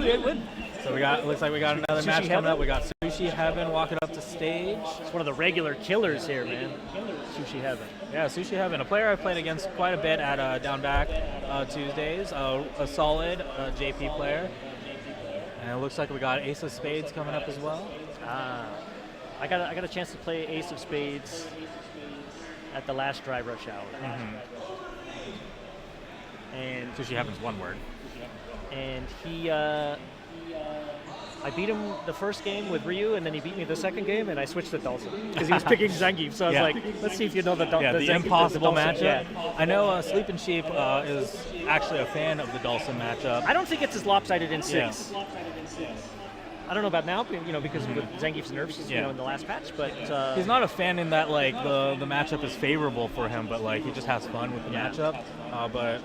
good win. So looks like we got another match coming up. We got Sushi Heaven walking up to stage. It's one of the regular killers here, man. Sushi Heaven. Yeah, Sushi Heaven, a player I've played against quite a bit at Down Back Tuesdays. A solid JP player. And it looks like we got Ace of Spades coming up as well. I got a chance to play Ace of Spades at the last Dry Rush Hour. And Sushi Heaven's one word. And he, I beat him the first game with Ryu, and then he beat me the second game, and I switched to Dulcin because he was picking Zangief. So I was like, let's see if you know the impossible matchup. Yeah. I know Sleeping Sheep is actually a fan of the Dulcin matchup. I don't think it's as lopsided in 6. Yeah. I don't know about now, because with Zangief's nerfs, in the last patch, but he's not a fan in that like the matchup is favorable for him, but like he just has fun with the matchup. But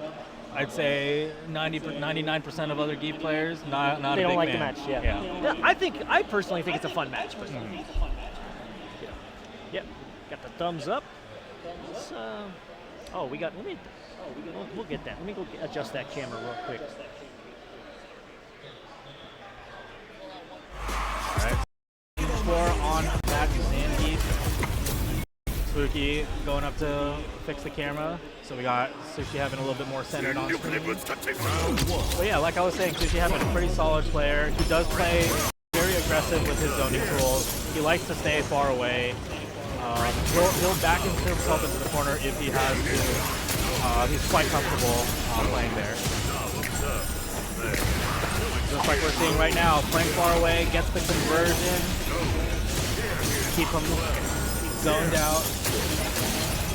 I'd say 99% of other Geek players not they a don't big like fan. The match. Yeah. I personally think it's a fun match, but got the thumbs up. We'll get that. Let me go adjust that camera real quick. Alright. Score on back to Zangief. Spooky going up to fix the camera. So we got Sushi Heaven a little bit more centered on screen. But yeah, like I was saying, Sushi Heaven a pretty solid player. He does play very aggressive with his zoning tools. He likes to stay far away. He'll back himself into the corner if he has to. He's quite comfortable playing there. Just like we're seeing right now, playing far away, gets the conversion, keep him zoned out,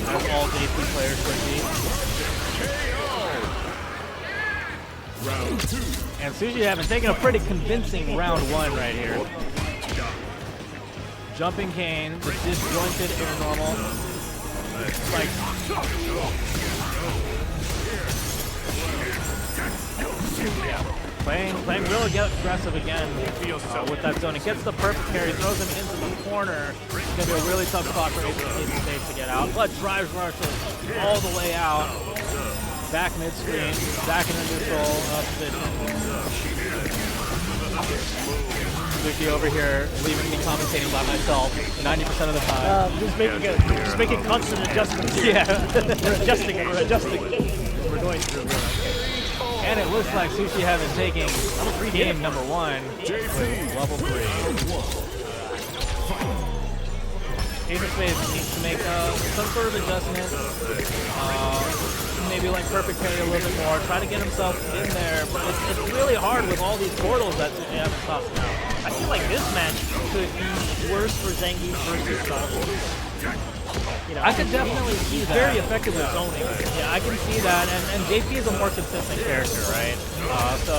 as all JP players should be. Round 2. And Sushi Heaven taking a pretty convincing round 1 right here. Jumping cane, the disjointed air normal. Like, Playing real aggressive again with that zone. It gets the perfect carry, throws him into the corner. It's going to be a really tough spot for Ace of Spades to get out. But drives rushes all the way out. Back mid-screen, back in the neutral position. Vicky over here, leaving me commentating by myself 90% of the time. Just making constant adjustments here. Yeah. We're adjusting. We're going through. And it looks like Sushi Heaven taking game number 1 with level 3. Ace of Spades needs to make some sort of adjustment. Maybe like perfect carry a little bit more. Try to get himself in there. But it's really hard with all these portals that Sushi Heaven tossing out. I feel like this match could be worse for Zangief versus Dulcin. I could definitely see that. Very effective with zoning. Yeah, I can see that, and JP is a more consistent character, right? It's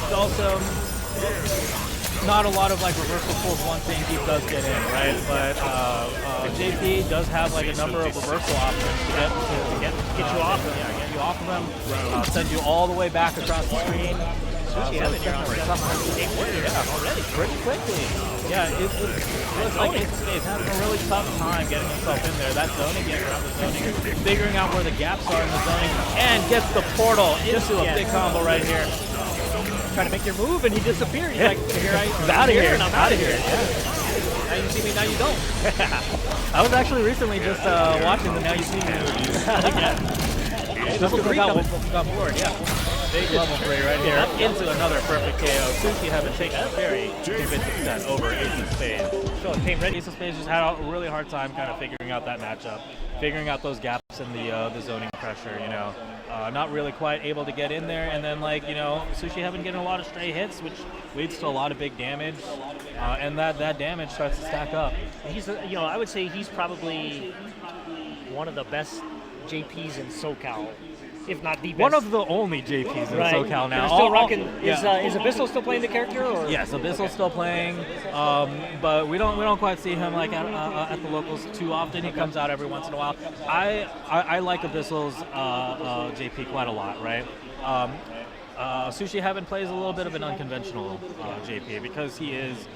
also not a lot of like reversal pulls one thing he does get in, right? But JP does have like a number of reversal options to get you off him. Yeah, get you off of him, send you all the way back across the screen. Already pretty quickly. Yeah, it looks like Ace having a really tough time getting himself in there. That zoning, getting around the zoning, figuring out where the gaps are in the zoning, and gets the portal into a big combo right here. Trying to make your move, and he disappeared. He's like, I'm out of here. And I'm out of here. Yeah. Now you see me, now you don't. I was actually recently just watching the Now You See Me movies. Just because I got bored, yeah. Big level 3 right here. Into another perfect KO. Sushi Heaven taking a very convincing set over Ace of Spades. So it came ready. Ace of Spades just had a really hard time kind of figuring out that matchup, figuring out those gaps in the zoning pressure, not really quite able to get in there. And then Sushi Heaven getting a lot of stray hits, which leads to a lot of big damage. And that damage starts to stack up. He's, I would say he's probably one of the best JPs in SoCal. If not the best. One of the only JPs in SoCal now. They're still rocking. Is Abyssal still playing the character? Or? Yes, Abyssal's still playing, but we don't quite see him like at the locals too often. He comes out every once in a while. I like Abyssal's JP quite a lot, right? Sushi Heaven plays a little bit of an unconventional JP because he is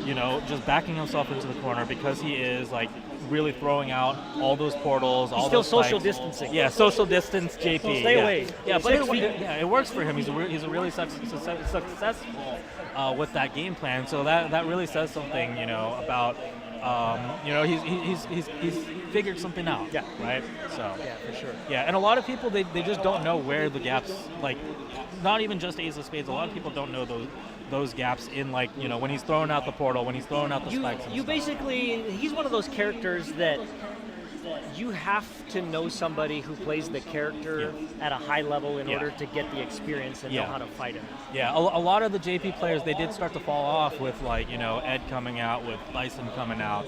you know, just backing himself into the corner because he is like really throwing out all those portals, all still those social spikes. distancing. Yeah, social distance JP. So stay away. Yeah, but 6 feet. it works for him. He's a really successful with that game plan. So that really says something, you know, about you know, he's figured something out. Yeah. Right. So. Yeah, for sure. Yeah, and a lot of people they just don't know where the gaps, like, not even just Ace of Spades. A lot of people don't know those gaps in, like, you know, when he's throwing out the portal, when he's throwing out the spikes. And You stuff. basically, he's one of those characters that you have to know somebody who plays the character at a high level in order to get the experience and know how to fight him. Yeah, a lot of the JP players, they did start to fall off with, like, you know, Ed coming out, with Bison coming out.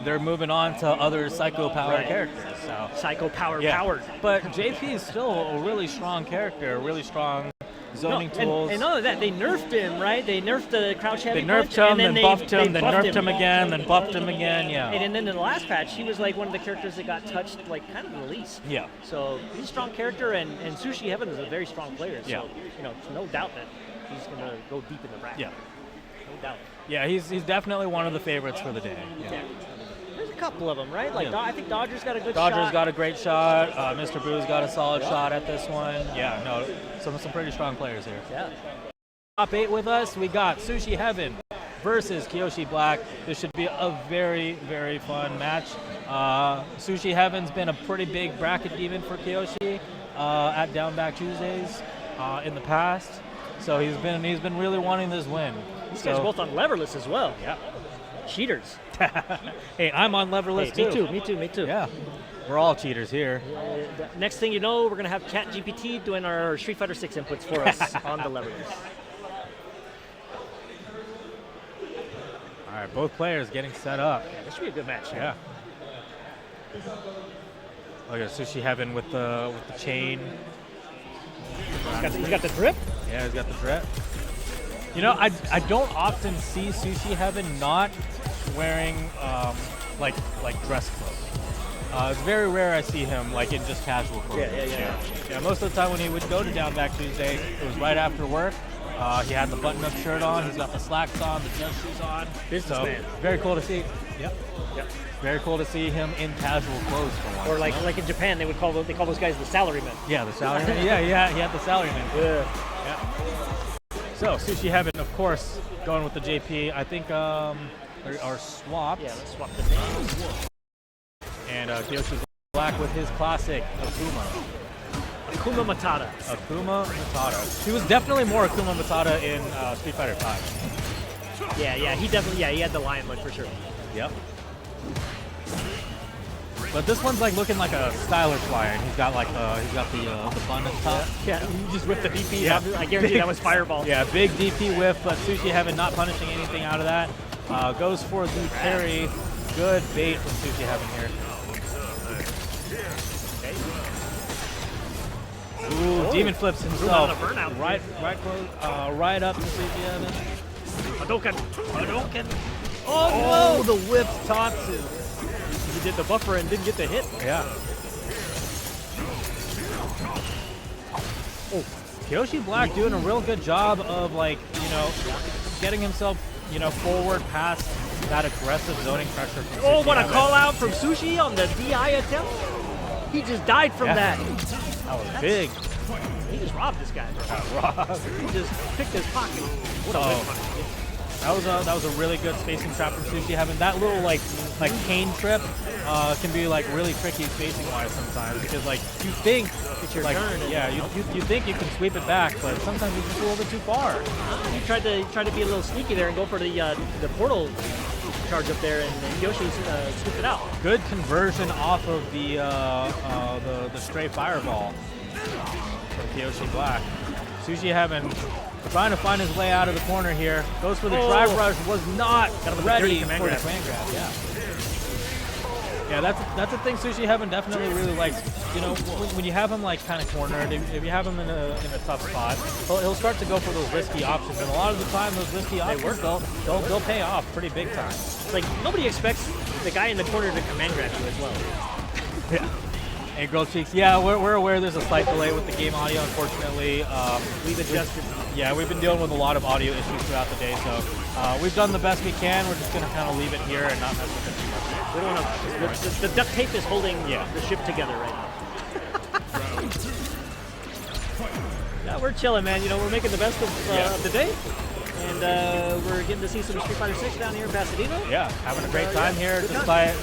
They're moving on to other Psycho Power characters. So Psycho Power powered. But JP is still a really strong character, really strong zoning tools. And none of that, they nerfed him, right? They nerfed the crouch heavy They nerfed punch, him, then buffed him, then buffed nerfed him again, then buffed him again, yeah. And then in the last patch, he was like one of the characters that got touched, like, kind of the least. Yeah. So he's a strong character, and Sushi Heaven is a very strong player. So, Yeah. you know, it's no doubt that he's going to go deep in the rack. Yeah. No doubt. Yeah, he's definitely one of the favorites for the day. Yeah. There's a couple of them, right? Like, Yeah. I think Dodger's got a good shot. Dodger's got a great shot. Mr. Boo's got a solid shot at this one. Yeah, no, some pretty strong players here. Yeah. Top 8 with us, we got Sushi Heaven versus Kiyoshi Black. This should be a very, very fun match. Sushi Heaven's been a pretty big bracket demon for Kiyoshi at Down Back Tuesdays in the past. So he's been really wanting this win. These guys are both on leverless as well. Yeah. Cheaters. Hey, I'm on leverless too. Me too. Yeah. We're all cheaters here. Next thing you know, we're going to have ChatGPT doing our Street Fighter 6 inputs for us on the leverless. All right, both players getting set up. Yeah, this should be a good match. Yeah. Look at Sushi Heaven with the chain. He's got the drip. Yeah, he's got the drip. You know, I don't often see Sushi Heaven not wearing like dress clothes. It's very rare I see him like in just casual clothes. Yeah. Most of the time when he would go to Down Back Tuesday, it was right after work. He had the button-up shirt on. He's got the slacks on, the dress shoes on. Businessman. Very cool to see. Yep. Very cool to see him in casual clothes for once. Or like in Japan, they call those guys the salarymen. Yeah, the salaryman. yeah, he had the salaryman. Yeah. So Sushi Heaven, of course, going with the JP. I think there are swaps. Yeah, let's swap the names. And Kiyoshi Black with his classic Akuma. Akuma Matata. Akuma Matata. He was definitely more Akuma Matata in Street Fighter 5. Yeah, he had the lion look for sure. Yep. But this one's like looking like a stylish lion. He's got like the bun at the top. Yeah, you just whipped the DP. Yeah. I guarantee that was Fireball. Yeah, big DP whiff, but Sushi Heaven not punishing anything out of that. Goes for the parry. Good bait from Sushi Heaven here. Ooh, Demon flips himself. Right up to Sushi Heaven. Hadouken. Oh, the whip Tatsu. He did the buffer and didn't get the hit. Yeah. Oh, Kiyoshi Black doing a real good job of, like, you know, getting himself, you know, forward past that aggressive zoning pressure from Oh, Sushi what a Heaven. call out from Sushi on the DI attempt. He just died from that. That was big. He just robbed this guy. He just picked his pocket. What a whip punch. That was a really good spacing trap from Sushi Heaven. That little like cane trip can be like really tricky spacing wise sometimes because like you think It's your like turn. you think you can sweep it back, but sometimes you just go a little bit too far. He tried to be a little sneaky there and go for the portal charge up there, and Yoshi scooped it out. Good conversion off of the stray fireball from Kiyoshi Black. Sushi Heaven trying to find his way out of the corner here. Goes for the drive rush, was not ready for the command grab. Yeah, that's a thing Sushi Heaven definitely really likes. You know, when you have him like kind of cornered, if you have him in a tough spot, he'll start to go for those risky options, and a lot of the time those risky options they'll pay off pretty big time. It's like nobody expects the guy in the corner to command grab you as well. Yeah. Hey, Grilled Cheeks. Yeah, we're aware there's a slight delay with the game audio, unfortunately. We've adjusted. Yeah, we've been dealing with a lot of audio issues throughout the day, so we've done the best we can. We're just going to kind of leave it here and not mess with it too much. We don't want to. The duct tape is holding the ship together right now. Yeah, we're chilling, man. You know, we're making the best of the day. And we're getting to see some Street Fighter 6 down here in Pasadena. Yeah, having a great time here, despite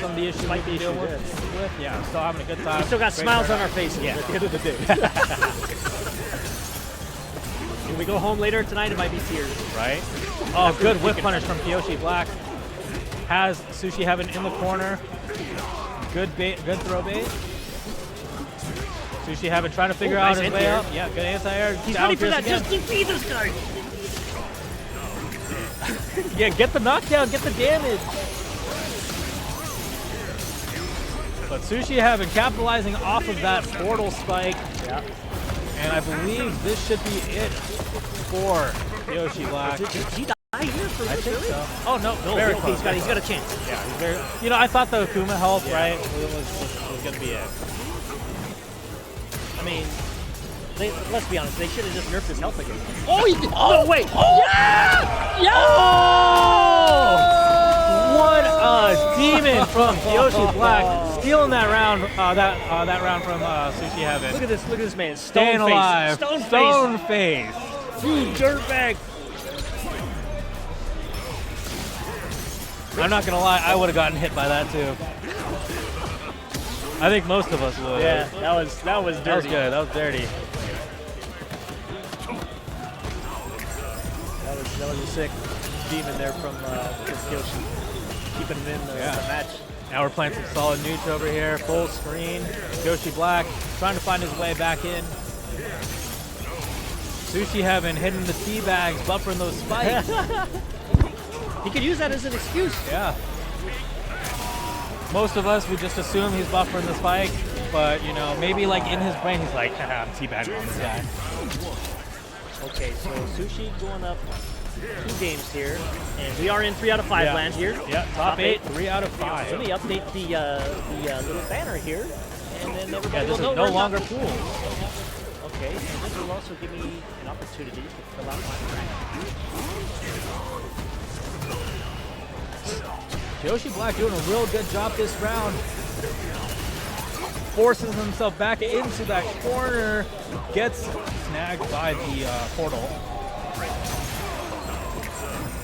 some of the issues we've been dealing with. Yeah, still having a good time. We still got smiles on our faces at the end of the day. When we go home later tonight, it might be tears. Right? Oh, good whip punish from Kiyoshi Black. Has Sushi Heaven in the corner. Good bait, good throw bait. Sushi Heaven trying to figure out his way up. Yeah, good anti-air. He's ready for that. Just defeat this guy. Yeah, get the knockdown, get the damage. But Sushi Heaven capitalizing off of that portal spike. Yeah. And I believe this should be it for Kiyoshi Black. Did he die here for I this think really? so. Oh, no, very close. He's got a chance. Yeah, he's very. You know, I thought the Akuma help, right, was going to be it. I mean, let's be honest. They should have just nerfed his health again. Oh, he did. Oh, wait. Oh! Yeah! Yeah! Oh! What a demon from Kiyoshi Black, stealing that round. That round from Sushi Heaven. Look at this man. Staying alive. Stone face. You dirtbag. I'm not gonna lie, I would have gotten hit by that too. I think most of us would. Yeah, that was dirty. That was good. That was dirty. That was a sick demon there from Kiyoshi, keeping him in the match. Now we're playing some solid neutral over here, full screen. Kiyoshi Black trying to find his way back in. Sushi Heaven hitting the tea bags, buffering those spikes. He could use that as an excuse. Yeah. Most of us, we just assume he's buffering the spike, but you know, maybe like in his brain, he's like, I'm teabagging on this guy. Okay, so Sushi going up 2 games here, and we are in 3 out of 5 land here. Yeah, top 8, 3 out of 5. Let me update the little banner here, and then everybody this will is know no longer pool. Okay, and this will also give me an opportunity to fill out my rank. Kiyoshi Black doing a real good job this round. Forces himself back into that corner. Gets snagged by the portal.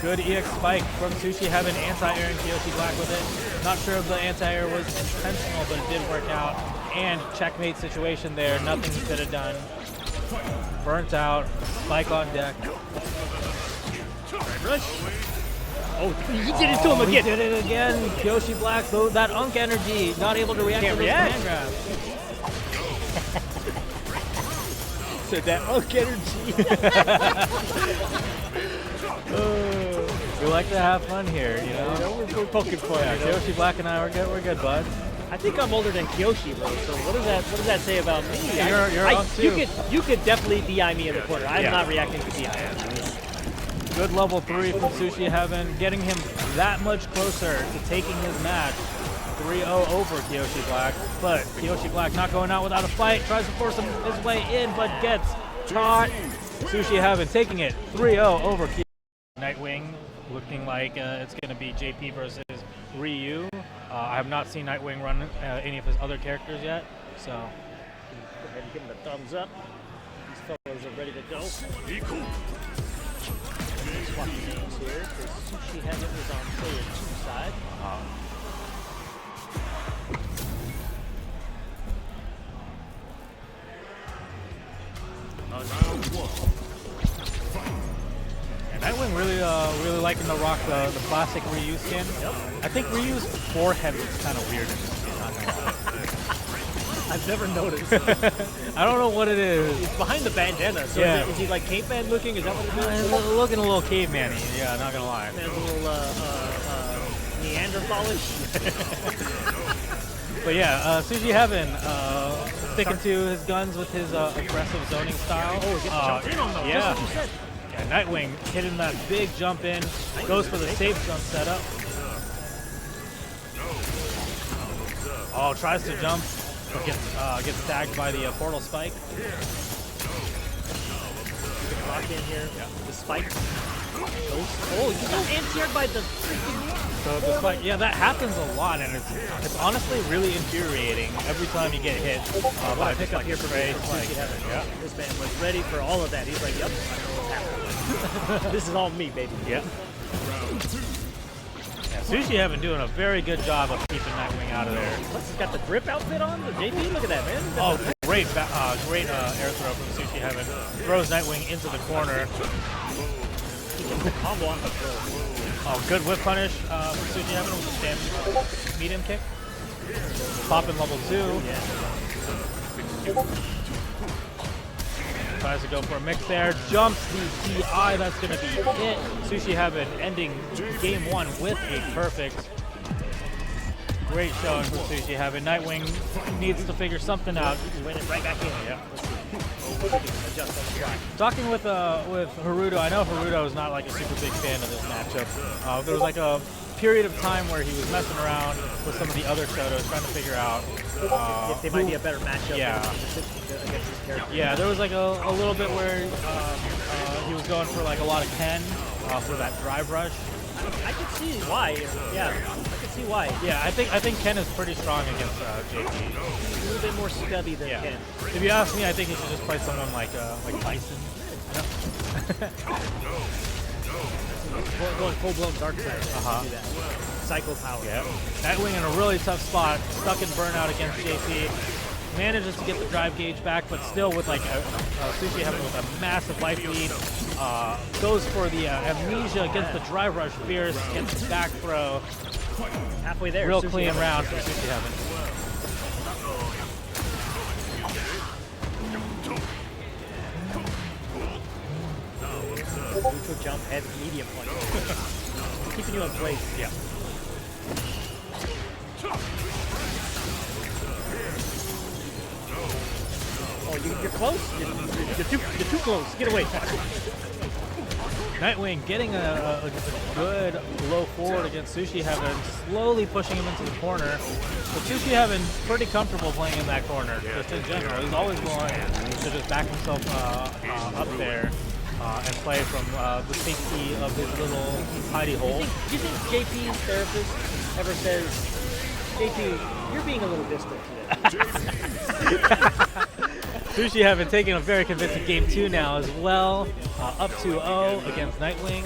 Good EX spike from Sushi Heaven. Anti-air and Kiyoshi Black with it. Not sure if the anti-air was intentional, but it did work out. And checkmate situation there. Nothing he could have done. Burnt out. Spike on deck. Rush. Oh, he did it to him again. He did it again. Kiyoshi Black, though, that Unk energy, not able to react to those command grabs. So that Unk energy. We like to have fun here, you know? We're poking fun. Yeah, Kiyoshi Black and I, we're good, bud. I think I'm older than Kiyoshi, bro. So what does that say about me? You're Unk too. You could definitely DI me in the corner. I'm not reacting to DI. Good level 3 from Sushi Heaven, getting him that much closer to taking his match. 3-0 over Kiyoshi Black, but Kiyoshi Black not going out without a fight, tries to force his way in, but gets caught. Sushi Heaven taking it 3-0 over Kiyoshi. Nightwing looking like it's going to be JP versus Ryu. I have not seen Nightwing run any of his other characters yet, so. Go ahead and give him the thumbs up. These fellas are ready to go. Swap the names here, because Sushi Heaven is on player 2 side. And Nightwing really liking to rock the classic Ryu skin. Yep. I think Ryu's forehead looks kind of weird in this skin. Not gonna lie. I've never noticed. I don't know what it is. It's behind the bandana, so is he like caveman looking? Is that what it is? Looking a little caveman-y, yeah, not gonna lie. Man's a little Neanderthalish. But yeah, Sushi Heaven sticking to his guns with his aggressive zoning style. Oh, he jumped in on those. Yeah. That's what you said. Yeah, Nightwing hitting that big jump in, goes for the safe jump setup. Oh, tries to jump, Gets tagged by the portal spike. You can lock in here. Yeah. The spikes. Oh, you got anti-aired by the freaking. So the spike, yeah, that happens a lot, and it's honestly really infuriating every time you get hit. What I pick up here from Ray Sushi Heaven. Yeah. This man was ready for all of that. He's like, yep, I know what's happening. This is all me, baby. Yeah. Sushi Heaven doing a very good job of keeping Nightwing out of there. Plus, he's got the grip outfit on. The JP, look at that, man. Oh, great air throw from Sushi Heaven. Throws Nightwing into the corner. Combo on the throw. Oh, good whip punish from Sushi Heaven with the stamina medium kick. Popping level 2. Yeah. Tries to go for a mix there. Jumps the DI. That's going to be it. Sushi Heaven ending game 1 with a perfect. Great showing from Sushi Heaven. Nightwing needs to figure something out. He's winning right back in. Yeah. Adjust on the fly. Talking with Haruto, I know Haruto is not like a super big fan of this matchup. There was like a period of time where he was messing around with some of the other Shotos, trying to figure out if they might be a better matchup. Yeah. Against this character. Yeah, there was like a little bit where he was going for like a lot of Ken for that drive rush. I can see why. Yeah, I can see why. Yeah, I think Ken is pretty strong against JP. He's a little bit more stubby than Ken. If you ask me, I think he should just play someone like Tyson. Going full-blown dark side. Do that. Cycle power. Yeah. Nightwing in a really tough spot, stuck in burnout against JP. Manages to get the drive gauge back, but still with like Sushi Heaven with a massive life lead. Goes for the amnesia against the drive rush fierce, gets the back throw. Halfway there. Real Sushi clean Heaven. round for Sushi Heaven. Neutral jump, heavy, medium point. Keeping you in place. Yeah. Oh, you're close? You're too close. Get away. Nightwing getting a good low forward against Sushi Heaven, slowly pushing him into the corner. But Sushi Heaven pretty comfortable playing in that corner, just in general. He's always willing to just back himself up there and play from the safety of his little hidey hole. Do you think JP's therapist ever says, JP, you're being a little distant today? Sushi Heaven taking a very convincing game 2 now as well, up 2-0 against Nightwing.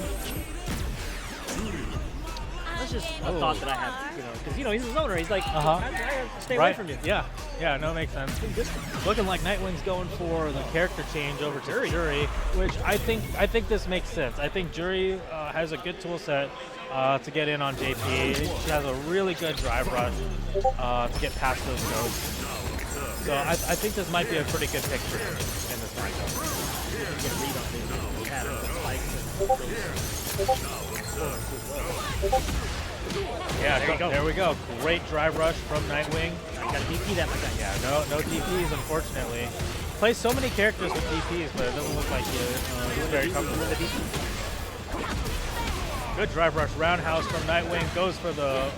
That's just a thought that I have, because he's his owner. He's like, I have to stay away from you. Yeah, no, makes sense. Looking like Nightwing's going for the character change over to Jury, which I think this makes sense. I think Jury has a good tool set to get in on JP. She has a really good drive rush to get past those ghosts. So I think this might be a pretty good picture in this matchup. Yeah, there we go. Great drive rush from Nightwing. Got to DP that much. Yeah, no DPs, unfortunately. Plays so many characters with DPs, but it doesn't look like he's very comfortable. Good drive rush roundhouse from Nightwing. Goes for the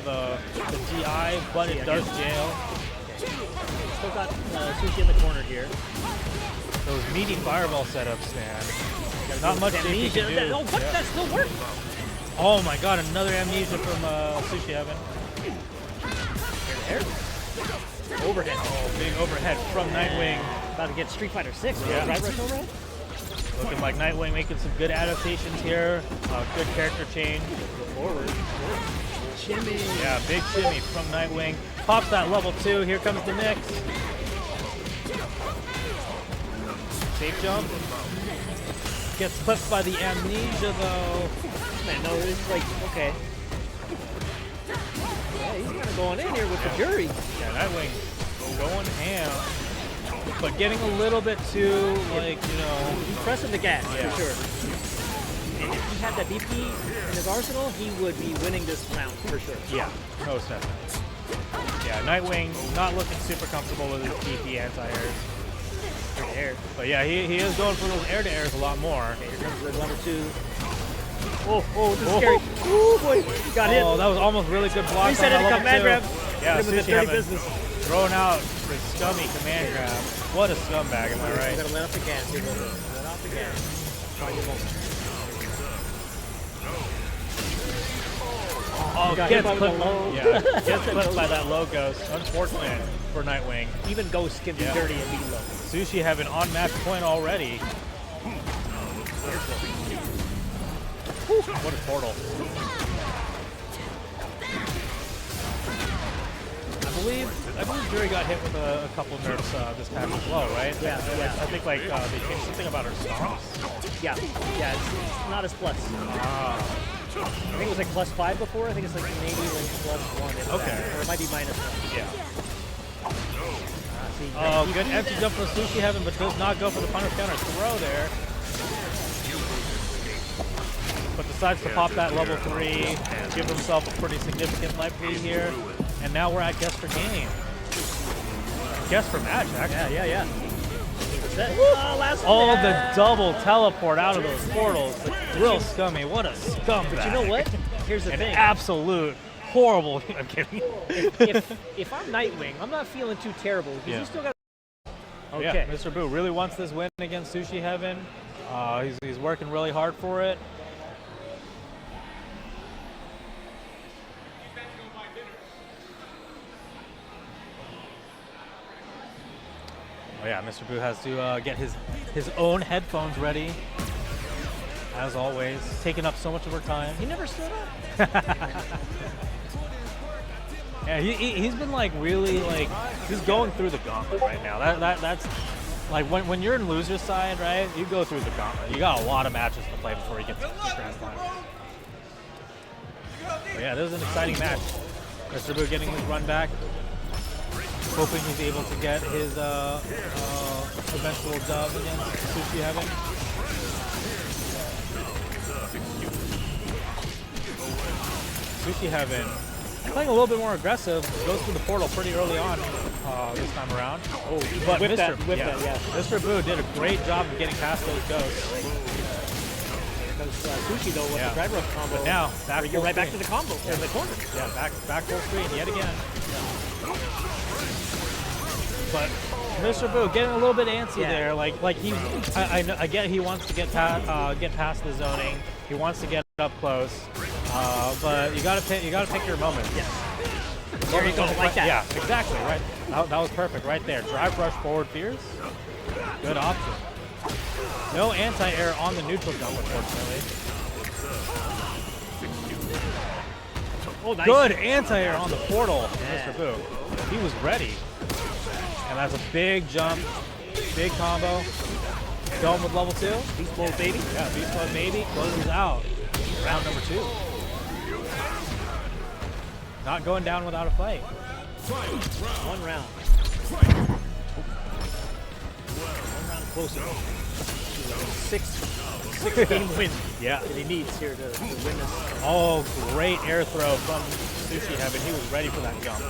DI, but it does jail. Still got Sushi in the corner here. Those meaty fireball setups, man. Not much JP can do. Oh, what? That still works? Oh my god, another amnesia from Sushi Heaven. Overhead. Oh, big overhead from Nightwing. About to get Street Fighter 6. Yeah. Drive rush overhead? Looking like Nightwing making some good adaptations here. Good character change. Forward. Shimmy. Yeah, big shimmy from Nightwing. Pops that level 2. Here comes the mix. Safe jump. Gets clipped by the amnesia though. Man, no, it's like, okay. Yeah, he's kind of going in here with the Jury. Yeah, Nightwing going ham. But getting a little bit too, like, He's pressing the gas, Yeah. for sure. And if he had that BP in his arsenal, he would be winning this round, for sure. Yeah, most definitely. Yeah, Nightwing not looking super comfortable with his DP anti-airs. Air. But yeah, he is going for those air-to-airs a lot more. Okay, here comes the level 2. Oh, this is scary. Oh, boy. He got hit. Oh, that was almost really good block. He said it to come man grab. Yeah, Hit him with the Sushi dirty Heaven. business. Throwing out the scummy command grab. What a scumbag, am I right? You gotta let off the gas here a little bit. Let off the gas. Find your moment. Oh, got gets hit by clipped. the low. Yeah, gets clipped by that low ghost. Unfortunate for Nightwing. Even ghosts can be dirty and be low. Sushi have an on-match point already. What a portal. I believe Jury got hit with a couple nerfs this patch as well, right? Yeah. I think like they changed something about her stomps. Yeah, it's not as plus. Ah. I think it was like +5 before. I think it's like maybe like +1. If Okay. that, or it might be -1. Yeah. See, Oh, good empty jump from Sushi Heaven, but does not go for the punish counter throw there. But decides to pop that level 3, give himself a pretty significant life lead here. And now we're at guess for game. Guess for match, actually. Yeah. Oh, the double teleport out of those portals. Real scummy. What a scumbag. But you know what? Here's the An thing. absolute horrible. I'm kidding. If I'm Nightwing, I'm not feeling too terrible because Yeah. you still got. Yeah, Mr. Boo really wants this win against Sushi Heaven. He's working really hard for it. Oh yeah, Mr. Boo has to get his own headphones ready. As always, taking up so much of her time. He never stood up. Yeah, he's been like really like he's going through the gauntlet right now. That's like when you're in loser's side, right? You go through the gauntlet. You got a lot of matches to play before you get to the grand final. But yeah, this is an exciting match. Mr. Boo getting his run back, hoping he's able to get his eventual dub against Sushi Heaven. Sushi Heaven playing a little bit more aggressive, goes through the portal pretty early on this time around. Oh, But whip Mr. that, yeah. Mr. Boo did a great job of getting past those ghosts. Because Sushi though with the drive rope combo. But now back you're full right back screen. to the combo in the corner. Yeah, back full screen yet again. But Mr. Boo getting a little bit antsy there. Like I get he wants to get past the zoning. He wants to get up close. But you gotta pick your moments. Yeah. There you go, like that. Yeah, exactly. Right. That was perfect right there. Drive rush forward fierce. Good option. No anti-air on the neutral jump, unfortunately. Oh, nice. Good anti-air on the portal from Mr. Boo. He was ready. And that's a big jump, big combo. Going with level 2. Beast mode, baby. Yeah, beast mode maybe. Closes out. Round number 2. Not going down without a fight. One round. One round closer. Six game win. Yeah. That he needs here to win this. Oh, great air throw from Sushi Heaven. He was ready for that jump.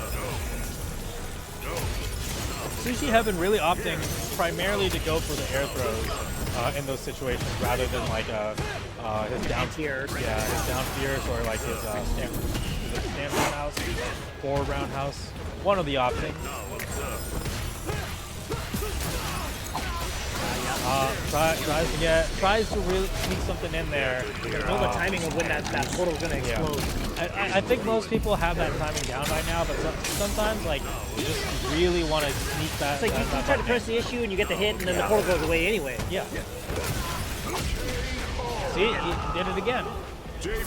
Sushi Heaven really opting primarily to go for the air throws in those situations rather than like his down tier. Yeah, his down fierce or like his stand roundhouse, forward roundhouse. One of the options. Tries to really sneak something in there. Know the timing of when that portal's gonna explode. I think most people have that timing down by now, but sometimes like you just really want to sneak that. It's like you try to press the issue and you get the hit and then the portal goes away anyway. Yeah. See, he did it again. Okay,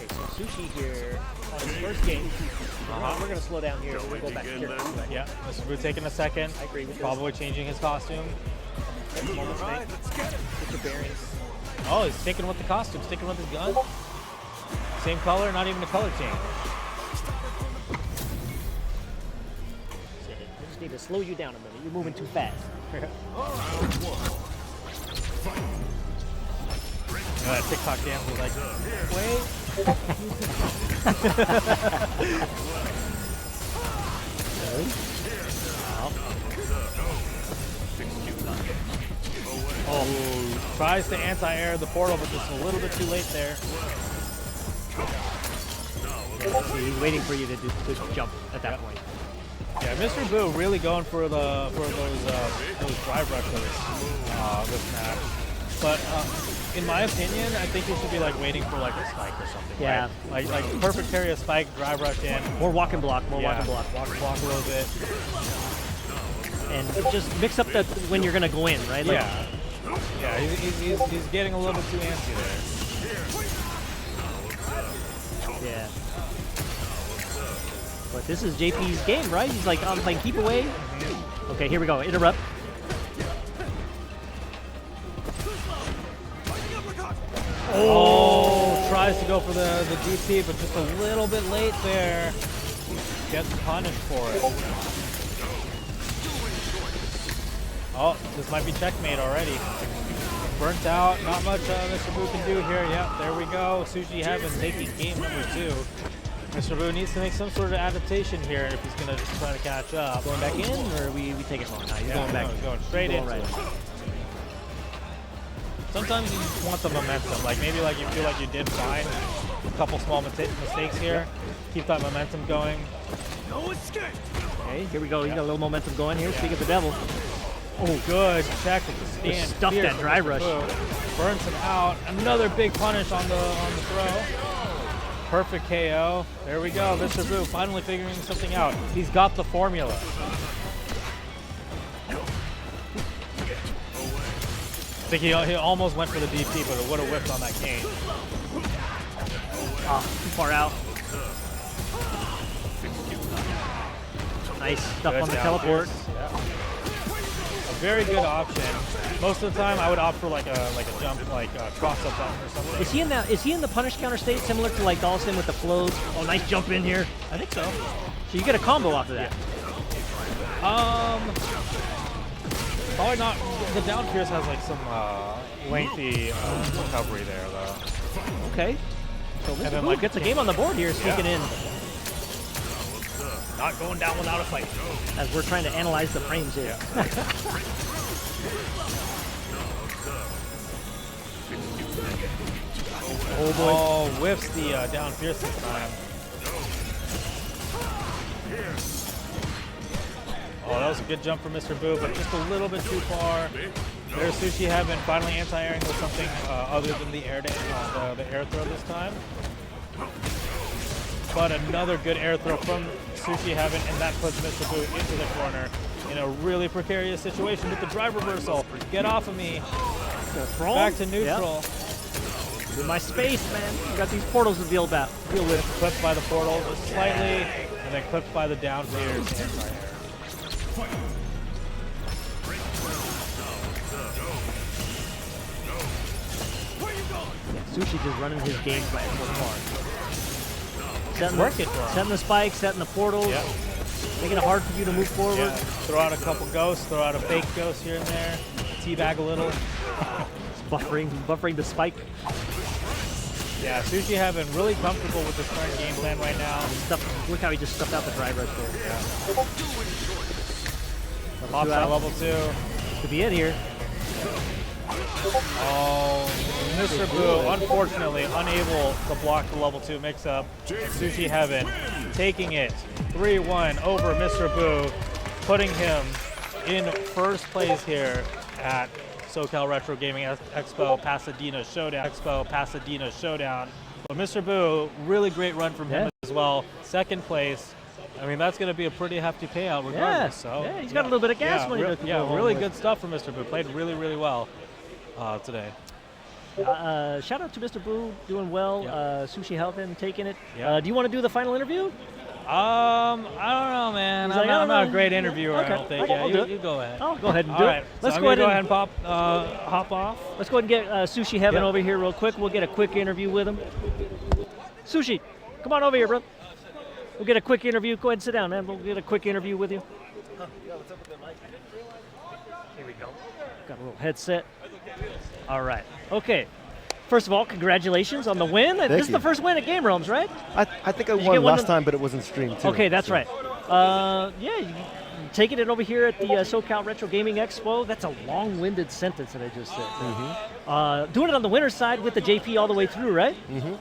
so Sushi here on his first game. We're gonna slow down here. We'll go back here. Yeah, Mr. Boo taking a second. I agree with Probably changing his costume. this. Moments, mate. Get your bearings. Oh, he's sticking with the costume, sticking with his gun. Same color, not even a color change. I just need to slow you down a minute. You're moving too fast. That TikTok dance was like, wait. Oh, tries to anti-air the portal, but just a little bit too late there. See, he's waiting for you to jump at that point. Yeah, Mr. Boo really going for those drive rushes this match. But in my opinion, I think he should be like waiting for like a spike or something. Yeah. Right? Like perfect carry a spike, drive rush in. More walk and block. More walk and block. Walk and block a little bit. And just mix up the when you're gonna go in, right? Like, yeah. He's getting a little bit too antsy there. Yeah. But this is JP's game, right? He's like, I'm playing keep away. Okay, here we go. Interrupt. Oh, tries to go for the DP, but just a little bit late there. Gets punished for it. Oh, this might be checkmate already. Burnt out, not much Mr. Boo can do here. Yep, there we go. Sushi Heaven taking game number 2. Mr. Boo needs to make some sort of adaptation here if he's going to try to catch up. Going back in, or we take it long? No, he's going back. He's going straight in. Right. Sometimes you just want the momentum. Like maybe like you feel like you did fine. A couple small mistakes here. Keep that momentum going. Okay, here we go. You got a little momentum going here. Speak of the devil. Oh, good check with the stand. Stuffed that drive rush. Burns him out. Another big punish on the throw. Perfect KO. There we go. Mr. Boo finally figuring something out. He's got the formula. I think he almost went for the DP, but it would have whipped on that cane. Oh, too far out. Nice stuff on the teleport. Yeah. A very good option. Most of the time, I would opt for like a jump, like a cross-up button or something. Is he in that? Is he in the punish counter state, similar to like Dawson with the flows? Oh, nice jump in here. I think so. So you get a combo off of that. Probably not. The down pierce has like some lengthy recovery there, though. Okay. So And Mr. then, Boo like, gets a game on the board here, sneaking in. Not going down without a fight. As we're trying to analyze the frames here. Oh boy. Oh, whiffs the down pierce this time. Oh, that was a good jump for Mr. Boo, but just a little bit too far. There's Sushi Heaven finally anti-airing with something other than the air throw this time. But another good air throw from Sushi Heaven, and that puts Mr. Boo into the corner in a really precarious situation with the drive reversal. Get off of me. Back to neutral. Yep. In my space, man. We got these portals to deal with. Clipped by the portal just slightly, and then clipped by the down pierce. Sushi just running his game plan so far. Setting the spikes, setting the portals, making it hard for you to move forward. Yeah. Throw out a couple ghosts, throw out a fake ghost here and there, teabag a little. buffering the spike. Yeah, Sushi Heaven really comfortable with this current game plan right now. Look how he just stuffed out the drive right there. Yeah. Pops at level 2. Could be it here. Oh, Mr. Boo, unfortunately, unable to block the level 2 mix-up. Sushi Heaven taking it 3-1 over Mr. Boo, putting him in first place here at SoCal Retro Gaming Expo Pasadena Showdown. But Mr. Boo, really great run from him as well. Second place. I mean, that's going to be a pretty hefty payout regardless. So, he's got a little bit of gas money to go home really with. good stuff from Mr. Boo. Played really, really well today. Shout out to Mr. Boo, doing well. Sushi Heaven taking it. Yeah. Do you want to do the final interview? I don't know, man. I'm not a great interviewer, I don't think. Okay, You go ahead. I'll go ahead and All do right. it. Let's go ahead and hop off. Let's go ahead and get Sushi Heaven over here real quick. We'll get a quick interview with him. Sushi, come on over here, bro. We'll get a quick interview. Go ahead and sit down, man. We'll get a quick interview with you. Here we go. Got a little headset. All right. Okay. First of all, congratulations on the win. This is the first win at GameRealms, right? I think I won last time, but it wasn't streamed too. Okay, that's right. You're taking it over here at the SoCal Retro Gaming Expo. That's a long-winded sentence that I just said. Doing it on the winner's side with the JP all the way through, right?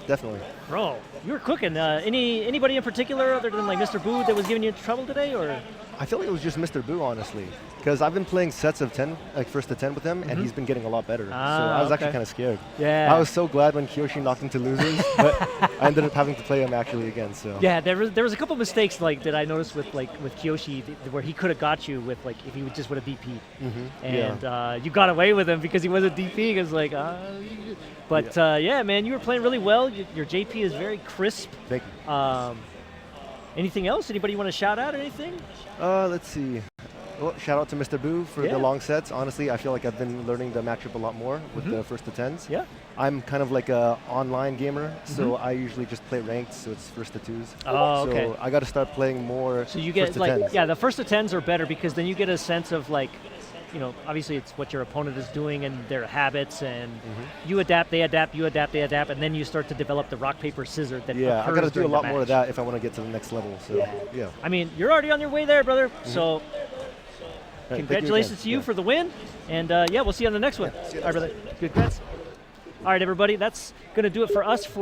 Definitely. Bro, you were cooking. Anybody in particular other than like Mr. Boo that was giving you trouble today, or? I feel like it was just Mr. Boo, honestly, because I've been playing sets of 10, like first to 10 with him, and he's been getting a lot better. So I was actually kind of scared. Yeah. I was so glad when Kyoshi knocked into losers, but I ended up having to play him actually again. So. Yeah, there was a couple mistakes like that I noticed with Kyoshi where he could have got you with like if he would just would have DP'd, and you got away with him because he wasn't DPing. It was like, but yeah, man, you were playing really well. Your JP is very crisp. Thank you. Anything else? Anybody want to shout out or anything? Let's see. Well, shout out to Mr. Boo for the long sets. Honestly, I feel like I've been learning the matchup a lot more with the first to 10s. Yeah. I'm kind of like a online gamer, so I usually just play ranked, so it's first to 2s. Oh, okay. So I got to start playing more. So you get first to like 10s. the first to 10s are better because then you get a sense of like, you know, obviously it's what your opponent is doing and their habits, and you adapt, they adapt, you adapt, they adapt, and then you start to develop the rock, paper, scissors that I got to do a lot more of that that if I want to get to the next level. So yeah. I mean, you're already on your way there, brother. So congratulations to you for the win, and yeah, we'll see you on the next one. All right, brother. Good. All right, everybody, that's going to do it for us.